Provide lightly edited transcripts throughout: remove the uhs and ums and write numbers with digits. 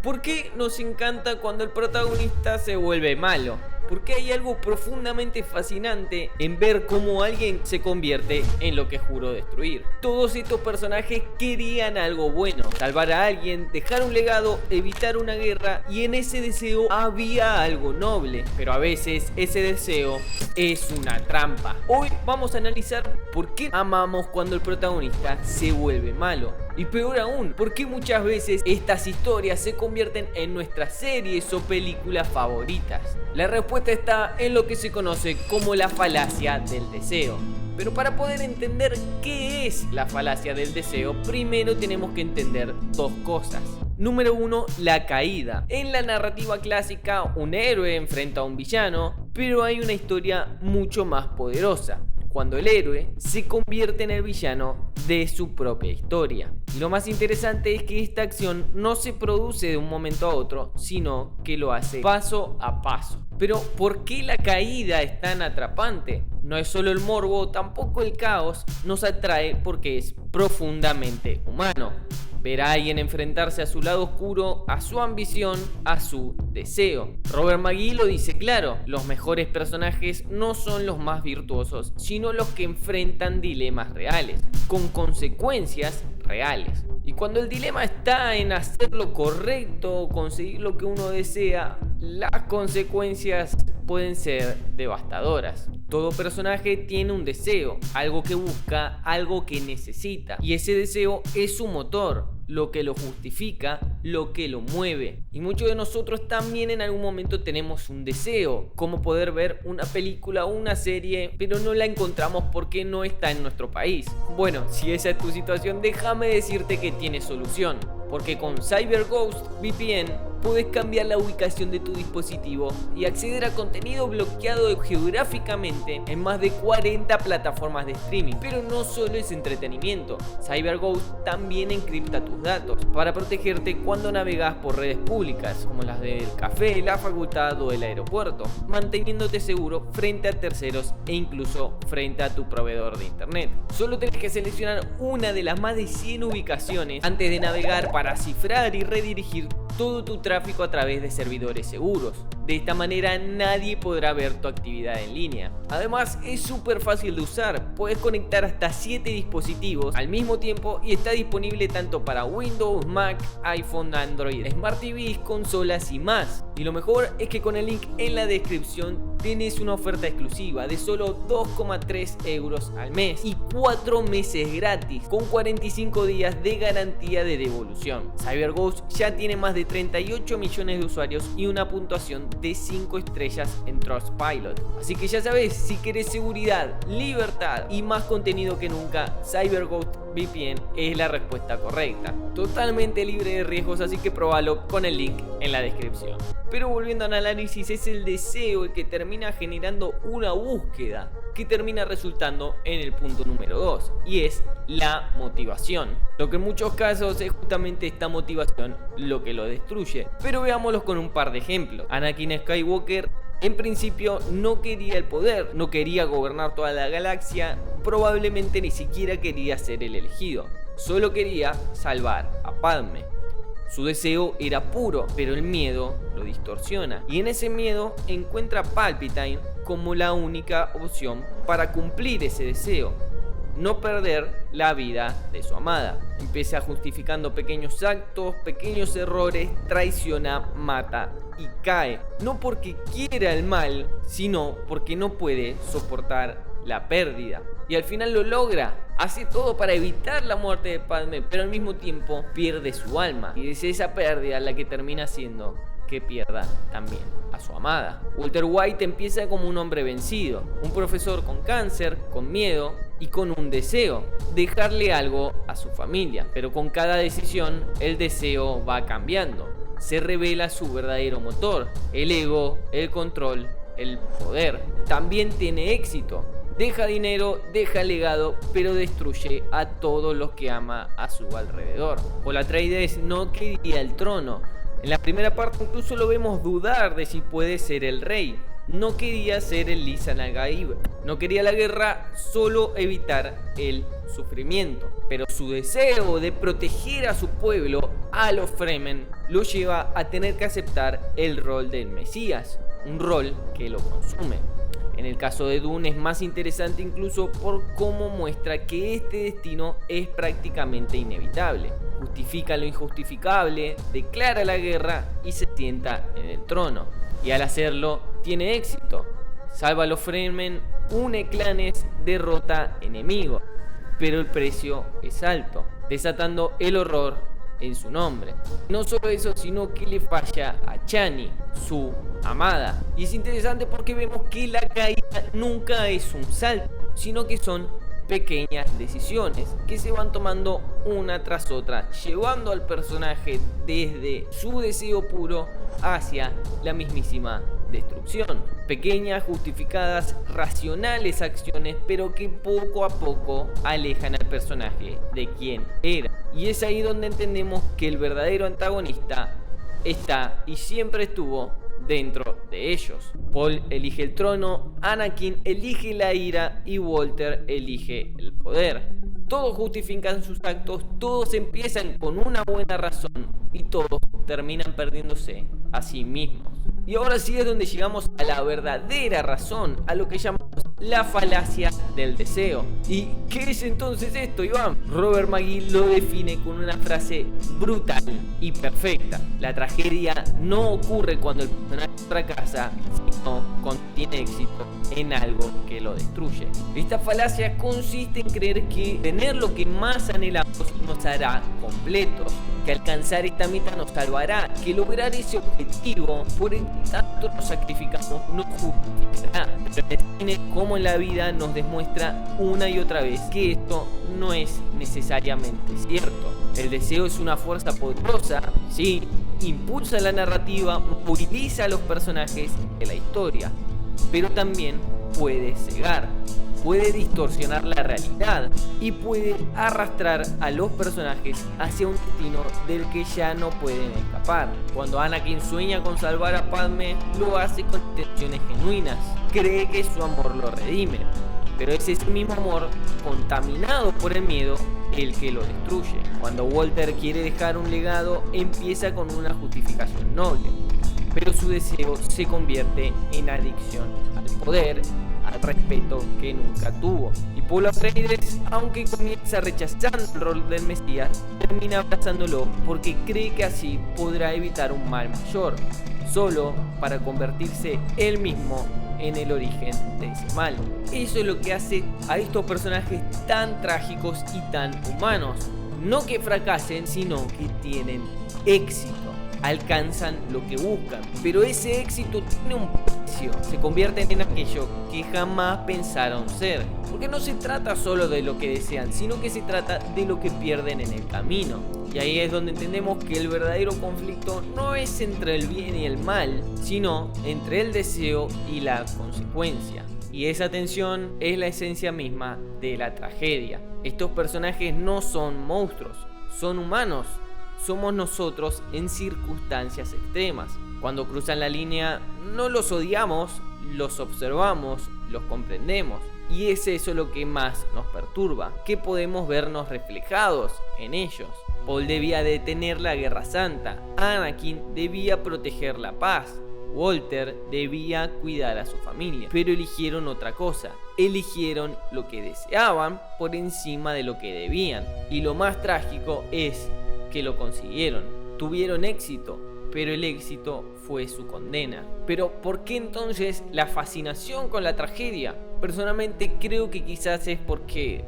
¿Por qué nos encanta cuando el protagonista se vuelve malo? Porque hay algo profundamente fascinante en ver cómo alguien se convierte en lo que juró destruir. Todos estos personajes querían algo bueno, salvar a alguien, dejar un legado, evitar una guerra, y en ese deseo había algo noble. Pero a veces ese deseo es una trampa. Hoy vamos a analizar por qué amamos cuando el protagonista se vuelve malo. Y peor aún, ¿por qué muchas veces estas historias se convierten en nuestras series o películas favoritas? La respuesta está en lo que se conoce como la falacia del deseo. Pero para poder entender qué es la falacia del deseo, primero tenemos que entender dos cosas. Número 1, la caída. En la narrativa clásica, un héroe enfrenta a un villano, pero hay una historia mucho más poderosa, cuando el héroe se convierte en el villano de su propia historia. Y lo más interesante es que esta acción no se produce de un momento a otro, sino que lo hace paso a paso. Pero ¿por qué la caída es tan atrapante? No es solo el morbo, tampoco el caos nos atrae porque es profundamente humano. Ver a alguien enfrentarse a su lado oscuro, a su ambición, a su deseo. Robert McGee lo dice claro: los mejores personajes no son los más virtuosos, sino los que enfrentan dilemas reales, con consecuencias reales. Y cuando el dilema está en hacer lo correcto o conseguir lo que uno desea, las consecuencias pueden ser devastadoras. Todo personaje tiene un deseo, algo que busca, algo que necesita, y ese deseo es su motor, lo que lo justifica, lo que lo mueve. Y muchos de nosotros también en algún momento tenemos un deseo, como poder ver una película o una serie, pero no la encontramos porque no está en nuestro país. Bueno, si esa es tu situación, déjame decirte que tiene solución, porque con CyberGhost VPN puedes cambiar la ubicación de tu dispositivo y acceder a contenido bloqueado geográficamente en más de 40 plataformas de streaming. Pero no solo es entretenimiento, CyberGhost también encripta tus datos para protegerte cuando navegas por redes públicas como las del café, la facultad o el aeropuerto, manteniéndote seguro frente a terceros e incluso frente a tu proveedor de internet. Solo tienes que seleccionar una de las más de 100 ubicaciones antes de navegar para cifrar y redirigir todo tu tráfico a través de servidores seguros. De esta manera nadie podrá ver tu actividad en línea. Además es súper fácil de usar, puedes conectar hasta 7 dispositivos al mismo tiempo y está disponible tanto para Windows, Mac, iPhone, Android, Smart TVs, consolas y más. Y lo mejor es que con el link en la descripción tienes una oferta exclusiva de solo 2,3 euros al mes y 4 meses gratis con 45 días de garantía de devolución. CyberGhost ya tiene más de 38 millones de usuarios y una puntuación de 5 estrellas en Trustpilot. Así que ya sabes, si querés seguridad, libertad y más contenido que nunca, CyberGhost VPN es la respuesta correcta. Totalmente libre de riesgos, así que probalo con el link en la descripción. Pero volviendo al análisis, es el deseo el que termina generando una búsqueda que termina resultando en el punto número 2, y es la motivación. Lo que en muchos casos es justamente esta motivación lo que lo destruye. Pero veámoslo con un par de ejemplos. Anakin Skywalker en principio no quería el poder, no quería gobernar toda la galaxia, probablemente ni siquiera quería ser el elegido, solo quería salvar a Padme. Su deseo era puro, pero el miedo lo distorsiona, y en ese miedo encuentra a Palpatine como la única opción para cumplir ese deseo: no perder la vida de su amada. Empieza justificando pequeños actos, pequeños errores, traiciona, mata y cae. No porque quiera el mal, sino porque no puede soportar la pérdida. Y al final lo logra. Hace todo para evitar la muerte de Padme, pero al mismo tiempo pierde su alma. Y es esa pérdida la que termina haciendo que pierda también a su amada. Walter White empieza como un hombre vencido, un profesor con cáncer, con miedo y con un deseo: dejarle algo a su familia. Pero con cada decisión el deseo va cambiando. Se revela su verdadero motor: el ego, el control, el poder. También tiene éxito. Deja dinero, deja legado, pero destruye a todos los que ama a su alrededor. Paul Atreides no quería el trono. En la primera parte incluso lo vemos dudar de si puede ser el rey. no quería ser el Lisan al-Gaib. No quería la guerra, solo evitar el sufrimiento. Pero su deseo de proteger a su pueblo, a los Fremen, lo lleva a tener que aceptar el rol del Mesías, un rol que lo consume. En el caso de Dune es más interesante incluso por cómo muestra que este destino es prácticamente inevitable. Justifica lo injustificable, declara la guerra y se sienta en el trono. Y al hacerlo, tiene éxito. Salva a los Fremen, une clanes, derrota enemigos. Pero el precio es alto, desatando el horror en su nombre. No solo eso, sino que le falla a Chani, su amada. Y es interesante porque vemos que la caída nunca es un salto, sino que son pequeñas decisiones que se van tomando una tras otra, llevando al personaje desde su deseo puro hacia la mismísima destrucción. Pequeñas, justificadas, racionales acciones, pero que poco a poco alejan al personaje de quien era. Y es ahí donde entendemos que el verdadero antagonista está y siempre estuvo dentro de ellos. Paul elige el trono, Anakin elige la ira y Walter elige el poder. Todos justifican sus actos, todos empiezan con una buena razón y todos terminan perdiéndose a sí mismos. Y ahora sí es donde llegamos a la verdadera razón, a lo que llamamos la falacia del deseo. ¿Y qué es entonces esto, Iván? Robert McGee lo define con una frase brutal y perfecta. La tragedia no ocurre cuando el personaje fracasa, sino cuando tiene éxito en algo que lo destruye. Esta falacia consiste en creer que tener lo que más anhelamos nos hará completos, que alcanzar esta meta nos salvará, que lograr ese objetivo por el que tanto nos sacrificamos nos justificará. Pero en el cine, como en la vida, nos demuestra una y otra vez que esto no es necesariamente cierto. El deseo es una fuerza poderosa, sí, impulsa la narrativa, moviliza a los personajes de la historia, pero también puede cegar, puede distorsionar la realidad y puede arrastrar a los personajes hacia un destino del que ya no pueden escapar. Cuando Anakin sueña con salvar a Padme, lo hace con intenciones genuinas, cree que su amor lo redime, pero es ese mismo amor, contaminado por el miedo, el que lo destruye. Cuando Walter quiere dejar un legado, empieza con una justificación noble, pero su deseo se convierte en adicción al poder, al respeto que nunca tuvo. Y Paul Atreides, aunque comienza rechazando el rol del Mesías, termina abrazándolo porque cree que así podrá evitar un mal mayor, solo para convertirse él mismo en el origen de ese mal. Eso es lo que hace a estos personajes tan trágicos y tan humanos. No que fracasen, sino que tienen éxito, alcanzan lo que buscan, pero ese éxito tiene un precio, se convierten en aquello que jamás pensaron ser, porque no se trata solo de lo que desean, sino que se trata de lo que pierden en el camino. Y ahí es donde entendemos que el verdadero conflicto no es entre el bien y el mal, sino entre el deseo y la consecuencia. Y esa tensión es la esencia misma de la tragedia. Estos personajes no son monstruos, son humanos. Somos nosotros en circunstancias extremas. Cuando cruzan la línea, no los odiamos, los observamos, los comprendemos. Y es eso lo que más nos perturba, que podemos vernos reflejados en ellos. Paul debía detener la Guerra Santa, Anakin debía proteger la paz, Walter debía cuidar a su familia, pero eligieron otra cosa. Eligieron lo que deseaban por encima de lo que debían. Y lo más trágico es que lo consiguieron. Tuvieron éxito, pero el éxito fue su condena. Pero ¿por qué entonces la fascinación con la tragedia? Personalmente creo que quizás es porque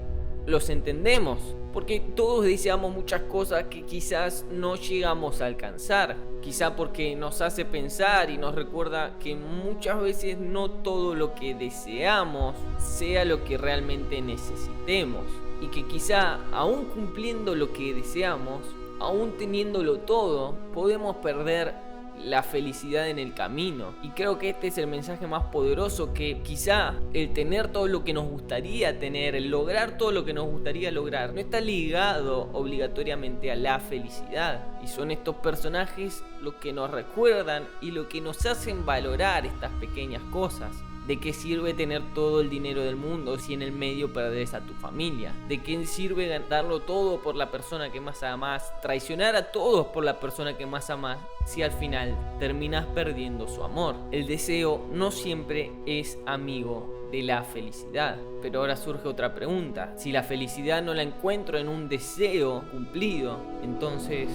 los entendemos, porque todos deseamos muchas cosas que quizás no llegamos a alcanzar, quizá porque nos hace pensar y nos recuerda que muchas veces no todo lo que deseamos sea lo que realmente necesitemos, y que quizá aún cumpliendo lo que deseamos, aún teniéndolo todo, podemos perder la felicidad en el camino. Y creo que este es el mensaje más poderoso, que quizá el tener todo lo que nos gustaría tener, el lograr todo lo que nos gustaría lograr, no está ligado obligatoriamente a la felicidad. Y son estos personajes los que nos recuerdan y lo que nos hacen valorar estas pequeñas cosas. ¿De qué sirve tener todo el dinero del mundo si en el medio perdés a tu familia? ¿De qué sirve darlo todo por la persona que más amás, traicionar a todos por la persona que más amás, si al final terminás perdiendo su amor? El deseo no siempre es amigo de la felicidad. Pero ahora surge otra pregunta: si la felicidad no la encuentro en un deseo cumplido, entonces,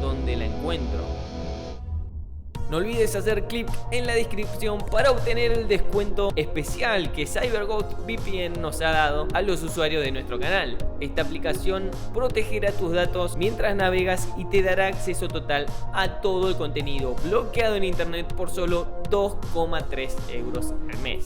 ¿dónde la encuentro? No olvides hacer clic en la descripción para obtener el descuento especial que CyberGhost VPN nos ha dado a los usuarios de nuestro canal. Esta aplicación protegerá tus datos mientras navegas y te dará acceso total a todo el contenido bloqueado en internet por solo 2,3 € al mes.